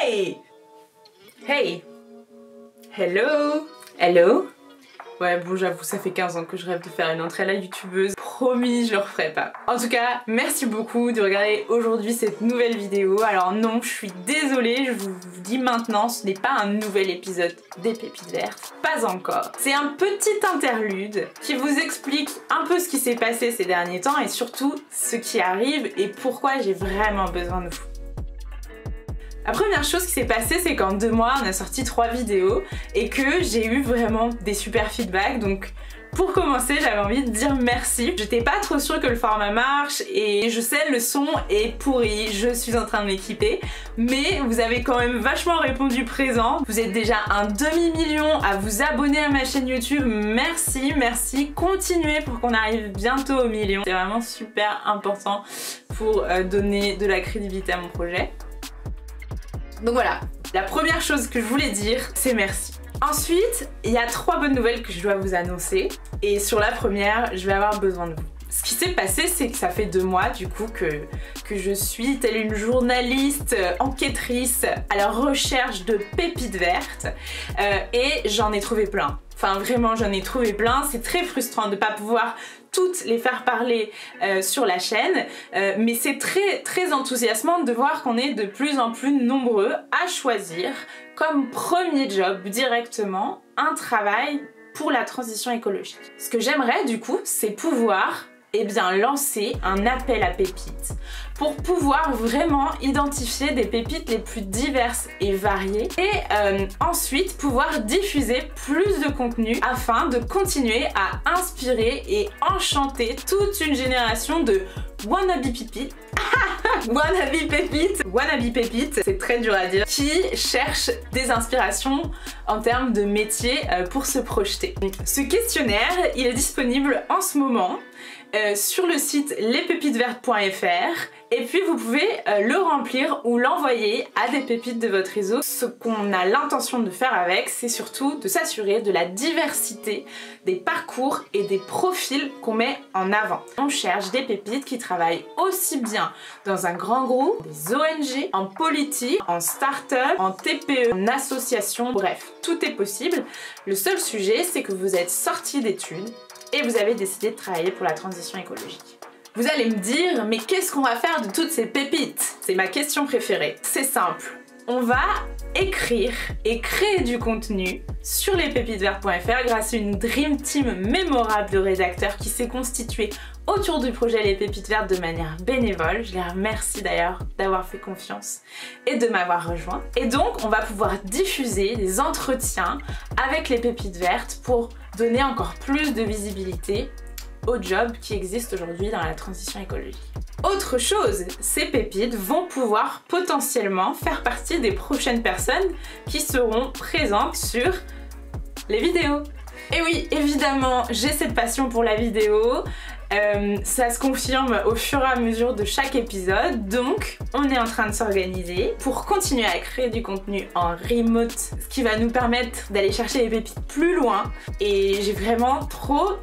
Hey! Hey! Hello! Hello! Ouais, bon, j'avoue, ça fait 15 ans que je rêve de faire une entrée à la youtubeuse. Promis, je le referai pas. En tout cas, merci beaucoup de regarder aujourd'hui cette nouvelle vidéo. Alors non, je suis désolée, je vous dis maintenant, ce n'est pas un nouvel épisode des Pépites Vertes. Pas encore. C'est un petit interlude qui vous explique un peu ce qui s'est passé ces derniers temps et surtout ce qui arrive et pourquoi j'ai vraiment besoin de vous. La première chose qui s'est passée, c'est qu'en 2 mois, on a sorti 3 vidéos et que j'ai eu vraiment des super feedbacks. Donc pour commencer, j'avais envie de dire merci. J'étais pas trop sûre que le format marche et je sais, le son est pourri, je suis en train de m'équiper. Mais vous avez quand même vachement répondu présent. Vous êtes déjà un demi-million à vous abonner à ma chaîne YouTube. Merci, merci. Continuez pour qu'on arrive bientôt au million. C'est vraiment super important pour donner de la crédibilité à mon projet. Donc voilà, la première chose que je voulais dire, c'est merci. Ensuite, il y a 3 bonnes nouvelles que je dois vous annoncer. Et sur la première, je vais avoir besoin de vous. Ce qui s'est passé, c'est que ça fait 2 mois du coup que je suis telle une journaliste enquêtrice à la recherche de pépites vertes. Et j'en ai trouvé plein. Enfin vraiment, j'en ai trouvé plein. C'est très frustrant de ne pas pouvoir toutes les faire parler sur la chaîne, mais c'est très enthousiasmant de voir qu'on est de plus en plus nombreux à choisir comme premier job directement un travail pour la transition écologique. Ce que j'aimerais du coup, c'est pouvoir lancer un appel à pépites pour pouvoir vraiment identifier des pépites les plus diverses et variées et ensuite pouvoir diffuser plus de contenu afin de continuer à inspirer et enchanter toute une génération de wannabe pépites wannabe pépites, c'est très dur à dire, qui cherchent des inspirations en termes de métier pour se projeter. Ce questionnaire, il est disponible en ce moment sur le site lespépitesvertes.fr et puis vous pouvez le remplir ou l'envoyer à des pépites de votre réseau. Ce qu'on a l'intention de faire avec, c'est surtout de s'assurer de la diversité des parcours et des profils qu'on met en avant. On cherche des pépites qui travaillent aussi bien dans un grand groupe, des ONG, en politique, en start-up, en TPE, en association, bref, tout est possible. Le seul sujet, c'est que vous êtes sorti d'études et vous avez décidé de travailler pour la transition écologique. Vous allez me dire, mais qu'est-ce qu'on va faire de toutes ces pépites? C'est ma question préférée. C'est simple. On va écrire et créer du contenu sur lespépitesvertes.fr grâce à une Dream Team mémorable de rédacteurs qui s'est constituée autour du projet Les Pépites Vertes de manière bénévole. Je les remercie d'ailleurs d'avoir fait confiance et de m'avoir rejoint. Et donc, on va pouvoir diffuser des entretiens avec les Pépites Vertes pour donner encore plus de visibilité aux jobs qui existent aujourd'hui dans la transition écologique. Autre chose, ces pépites vont pouvoir potentiellement faire partie des prochaines personnes qui seront présentes sur les vidéos. Et oui, évidemment, j'ai cette passion pour la vidéo. Ça se confirme au fur et à mesure de chaque épisode, donc on est en train de s'organiser pour continuer à créer du contenu en remote, ce qui va nous permettre d'aller chercher les pépites plus loin et j'ai vraiment trop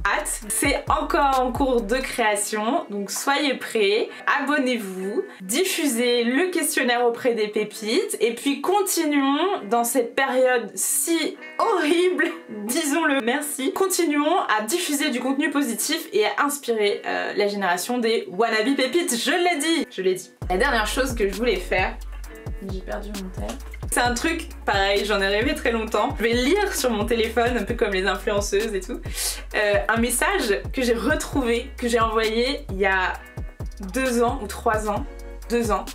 hâte. C'est encore en cours de création, donc soyez prêts, abonnez-vous, diffusez le questionnaire auprès des pépites et puis continuons dans cette période si horrible, disons-le, merci, continuons à diffuser du contenu positif et à inspirer la génération des wannabe pépites, je l'ai dit. La dernière chose que je voulais faire, j'ai perdu mon tel. C'est un truc, pareil, j'en ai rêvé très longtemps. Je vais lire sur mon téléphone, un peu comme les influenceuses et tout, un message que j'ai retrouvé, que j'ai envoyé il y a 2 ans ou 3 ans, 2 ans,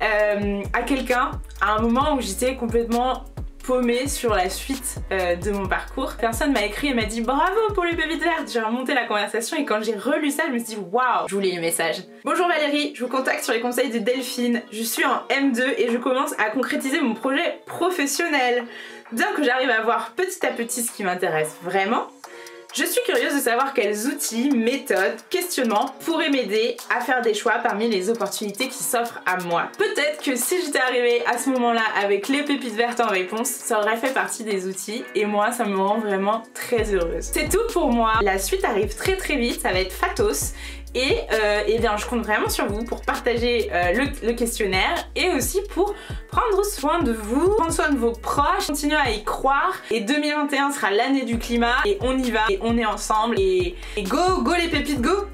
à quelqu'un, à un moment où j'étais complètement paumée sur la suite de mon parcours. Personne m'a écrit et m'a dit bravo pour les pépites vertes. J'ai remonté la conversation et quand j'ai relu ça, je me suis dit waouh, je vous lis le message. Bonjour Valérie, je vous contacte sur les conseils de Delphine. Je suis en M2 et je commence à concrétiser mon projet professionnel. Bien que j'arrive à voir petit à petit ce qui m'intéresse vraiment, je suis curieuse de savoir quels outils, méthodes, questionnements pourraient m'aider à faire des choix parmi les opportunités qui s'offrent à moi. Peut-être que si j'étais arrivée à ce moment-là avec les pépites vertes en réponse, ça aurait fait partie des outils et moi ça me rend vraiment très heureuse. C'est tout pour moi. La suite arrive très vite, ça va être Fatos Et bien je compte vraiment sur vous pour partager le questionnaire et aussi pour prendre soin de vous, prendre soin de vos proches, continuer à y croire. Et 2021 sera l'année du climat et on y va et on est ensemble et go les pépites, go!